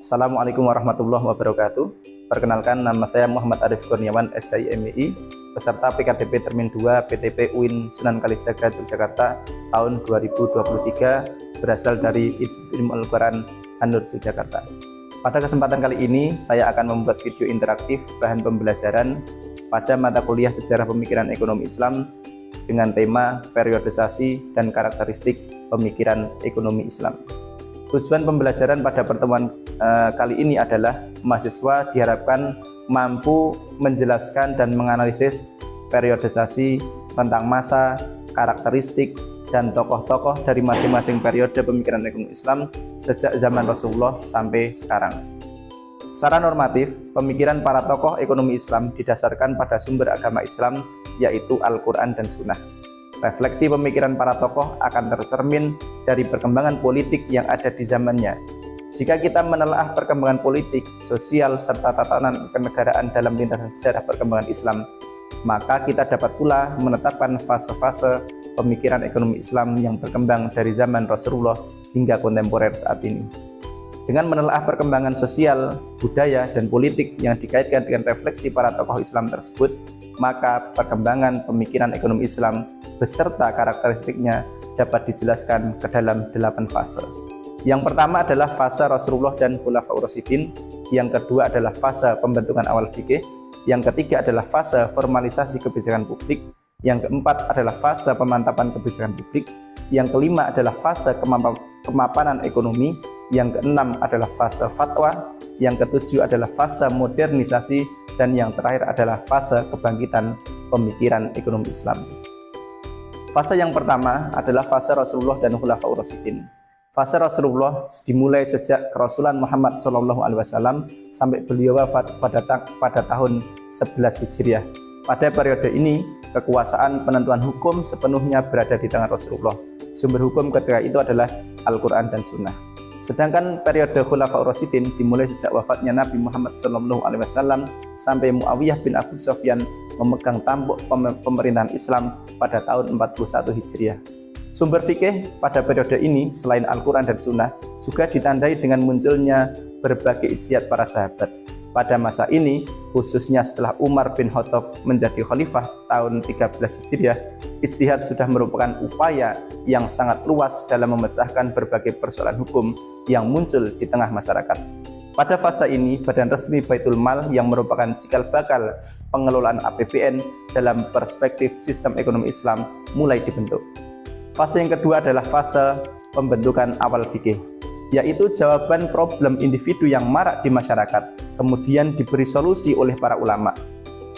Assalamualaikum warahmatullahi wabarakatuh. Perkenalkan, nama saya Muhammad Arif Kurniawan, SIMI, peserta PKDP Termin 2 PTP UIN Sunan Kalijaga Yogyakarta tahun 2023, berasal dari Institut Ilmu Al-Quran An-Nur Yogyakarta. Pada kesempatan kali ini, saya akan membuat video interaktif bahan pembelajaran pada mata kuliah Sejarah Pemikiran Ekonomi Islam dengan tema periodisasi dan karakteristik pemikiran ekonomi Islam. Tujuan pembelajaran pada pertemuan kali ini adalah mahasiswa diharapkan mampu menjelaskan dan menganalisis periodisasi tentang masa, karakteristik, dan tokoh-tokoh dari masing-masing periode pemikiran ekonomi Islam sejak zaman Rasulullah sampai sekarang. Secara normatif, pemikiran para tokoh ekonomi Islam didasarkan pada sumber agama Islam, yaitu Al-Quran dan Sunnah. Refleksi pemikiran para tokoh akan tercermin dari perkembangan politik yang ada di zamannya. Jika kita menelaah perkembangan politik, sosial, serta tatanan kenegaraan dalam lintasan sejarah perkembangan Islam, maka kita dapat pula menetapkan fase-fase pemikiran ekonomi Islam yang berkembang dari zaman Rasulullah hingga kontemporer saat ini. Dengan menelaah perkembangan sosial, budaya, dan politik yang dikaitkan dengan refleksi para tokoh Islam tersebut, maka perkembangan pemikiran ekonomi Islam beserta karakteristiknya dapat dijelaskan ke dalam 8 fase. Yang pertama adalah fase Rasulullah dan Khulafaur Rasyidin, yang kedua adalah fase pembentukan awal fikih, yang ketiga adalah fase formalisasi kebijakan publik, yang keempat adalah fase pemantapan kebijakan publik, yang kelima adalah fase kemapanan ekonomi, yang keenam adalah fase fatwa, yang ketujuh adalah fase modernisasi, dan yang terakhir adalah fase kebangkitan pemikiran ekonomi Islam. Fase yang pertama adalah fase Rasulullah dan Khulafaur Rasyidin. Fase Rasulullah dimulai sejak kerasulan Muhammad SAW sampai beliau wafat pada tahun 11 Hijriah. Pada periode ini, kekuasaan penentuan hukum sepenuhnya berada di tangan Rasulullah. Sumber hukum ketika itu adalah Al-Quran dan Sunnah. Sedangkan periode Khulafaur Rasyidin dimulai sejak wafatnya Nabi Muhammad SAW sampai Muawiyah bin Abu Sufyan memegang tampuk pemerintahan Islam pada tahun 41 Hijriah. Sumber fikih pada periode ini selain Al-Quran dan Sunnah juga ditandai dengan munculnya berbagai ijtihad para sahabat. Pada masa ini, khususnya setelah Umar bin Khattab menjadi khalifah tahun 13 Hijriah, ijtihad sudah merupakan upaya yang sangat luas dalam memecahkan berbagai persoalan hukum yang muncul di tengah masyarakat. Pada fase ini, badan resmi Baitul Mal yang merupakan cikal bakal pengelolaan APBN dalam perspektif sistem ekonomi Islam mulai dibentuk. Fase yang kedua adalah fase pembentukan awal fikih, yaitu jawaban problem individu yang marak di masyarakat, kemudian diberi solusi oleh para ulama.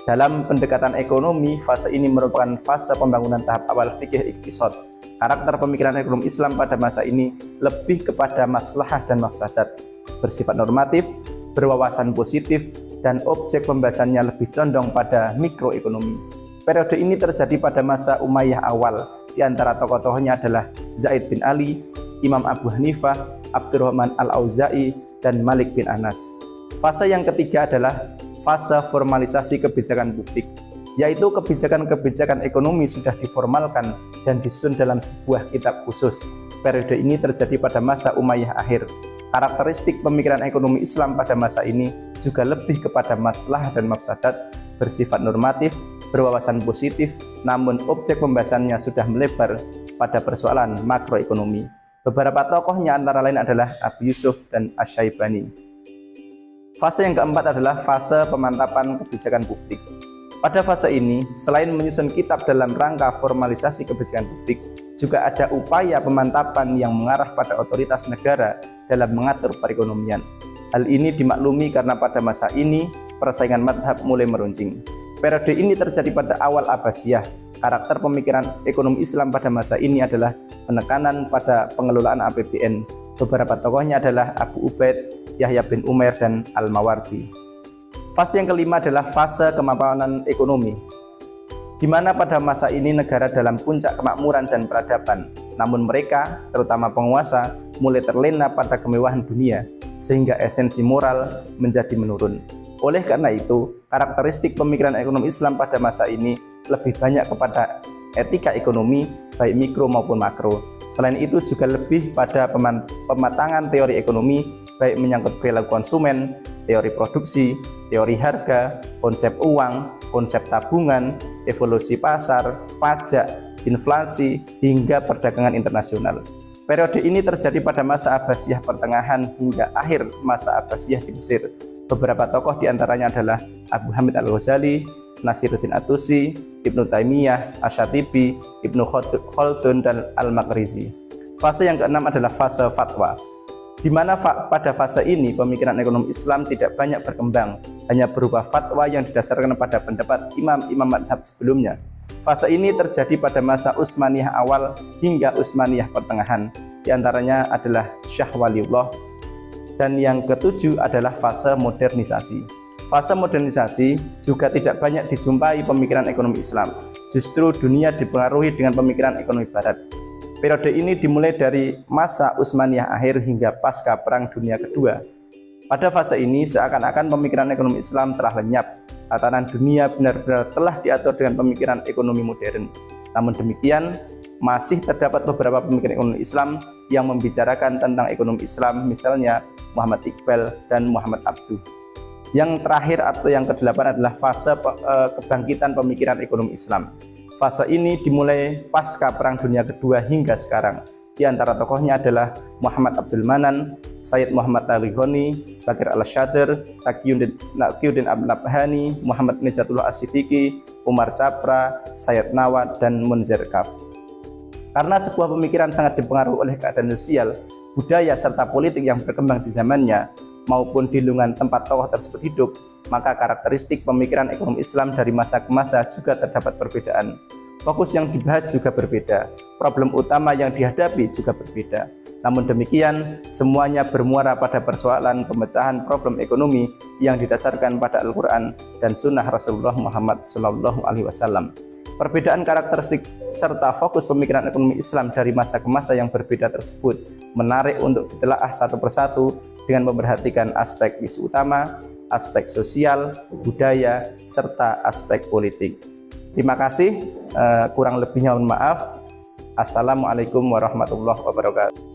Dalam pendekatan ekonomi, fase ini merupakan fase pembangunan tahap awal fikih iqtisad. Karakter pemikiran ekonomi Islam pada masa ini lebih kepada maslahah dan mafsadat, bersifat normatif, berwawasan positif, dan objek pembahasannya lebih condong pada mikroekonomi. Periode ini terjadi pada masa Umayyah awal, di antara tokoh-tokohnya adalah Zaid bin Ali, Imam Abu Hanifah, Abdurrahman Al-Auza'i, dan Malik bin Anas. Fase yang ketiga adalah fase formalisasi kebijakan publik, yaitu kebijakan-kebijakan ekonomi sudah diformalkan dan disusun dalam sebuah kitab khusus. Periode ini terjadi pada masa Umayyah akhir. Karakteristik pemikiran ekonomi Islam pada masa ini juga lebih kepada maslahah dan mafsadat, bersifat normatif, berwawasan positif, namun objek pembahasannya sudah melebar pada persoalan makroekonomi. Beberapa tokohnya antara lain adalah Abu Yusuf dan Asy-Syaibani. Fase yang keempat adalah fase pemantapan kebijakan publik. Pada fase ini, selain menyusun kitab dalam rangka formalisasi kebijakan publik, juga ada upaya pemantapan yang mengarah pada otoritas negara dalam mengatur perekonomian. Hal ini dimaklumi karena pada masa ini, persaingan mazhab mulai meruncing. Periode ini terjadi pada awal Abbasiyah. Karakter pemikiran ekonomi Islam pada masa ini adalah penekanan pada pengelolaan APBN. Beberapa tokohnya adalah Abu Ubaid, Yahya bin Umair, dan Al-Mawardi. Fase yang kelima adalah fase kemapanan ekonomi, di mana pada masa ini negara dalam puncak kemakmuran dan peradaban. Namun mereka, terutama penguasa, mulai terlena pada kemewahan dunia, sehingga esensi moral menjadi menurun. Oleh karena itu, karakteristik pemikiran ekonomi Islam pada masa ini lebih banyak kepada etika ekonomi, baik mikro maupun makro. Selain itu juga lebih pada pematangan teori ekonomi baik menyangkut perilaku konsumen, teori produksi, teori harga, konsep uang, konsep tabungan, evolusi pasar, pajak, inflasi, hingga perdagangan internasional. Periode ini terjadi pada masa Abbasiyah pertengahan hingga akhir masa Abbasiyah di Mesir. Beberapa tokoh diantaranya adalah Abu Hamid Al-Ghazali, Nasiruddin At-Tusi, Ibnu Taimiyah, Asy-Syatibi, Ibnu Khaldun, dan Al-Maqrizi. Fase yang keenam adalah fase fatwa, di mana pada fase ini pemikiran ekonomi Islam tidak banyak berkembang, hanya berupa fatwa yang didasarkan pada pendapat imam-imam madhab sebelumnya. Fase ini terjadi pada masa Utsmaniyah awal hingga Utsmaniyah pertengahan, di antaranya adalah Syah Waliullah. Dan yang ketujuh adalah fase modernisasi. Fase modernisasi juga tidak banyak dijumpai pemikiran ekonomi Islam. Justru dunia dipengaruhi dengan pemikiran ekonomi Barat. Periode ini dimulai dari masa Utsmaniyah akhir hingga pasca Perang Dunia Kedua. Pada fase ini seakan-akan pemikiran ekonomi Islam telah lenyap. Tatanan dunia benar-benar telah diatur dengan pemikiran ekonomi modern. Namun demikian, masih terdapat beberapa pemikiran ekonomi Islam yang membicarakan tentang ekonomi Islam, misalnya Muhammad Iqbal dan Muhammad Abduh. Yang terakhir atau yang kedelapan adalah fase kebangkitan pemikiran ekonomi Islam. Fase ini dimulai pasca Perang Dunia Kedua hingga sekarang. Di antara tokohnya adalah Muhammad Abdul Manan, Sayyid Muhammad Tarighani, Bakir Al-Shadir, Taqiyuddin Abd-Nabhani, Muhammad Najatullah As-Siddiqi, Umar Chapra, Sayyid Nawad, dan Munzir Kaf. Karena sebuah pemikiran sangat dipengaruhi oleh keadaan sosial, budaya, serta politik yang berkembang di zamannya, maupun di lingkungan tempat tokoh tersebut hidup, maka karakteristik pemikiran ekonomi Islam dari masa ke masa juga terdapat perbedaan. Fokus yang dibahas juga berbeda, problem utama yang dihadapi juga berbeda. Namun demikian, semuanya bermuara pada persoalan pemecahan problem ekonomi yang didasarkan pada Al-Quran dan Sunnah Rasulullah Muhammad SAW. Perbedaan karakteristik serta fokus pemikiran ekonomi Islam dari masa ke masa yang berbeda tersebut menarik untuk ditelaah satu persatu dengan memperhatikan aspek isu utama, aspek sosial, budaya, serta aspek politik. Terima kasih, kurang lebihnya mohon maaf. Assalamualaikum warahmatullahi wabarakatuh.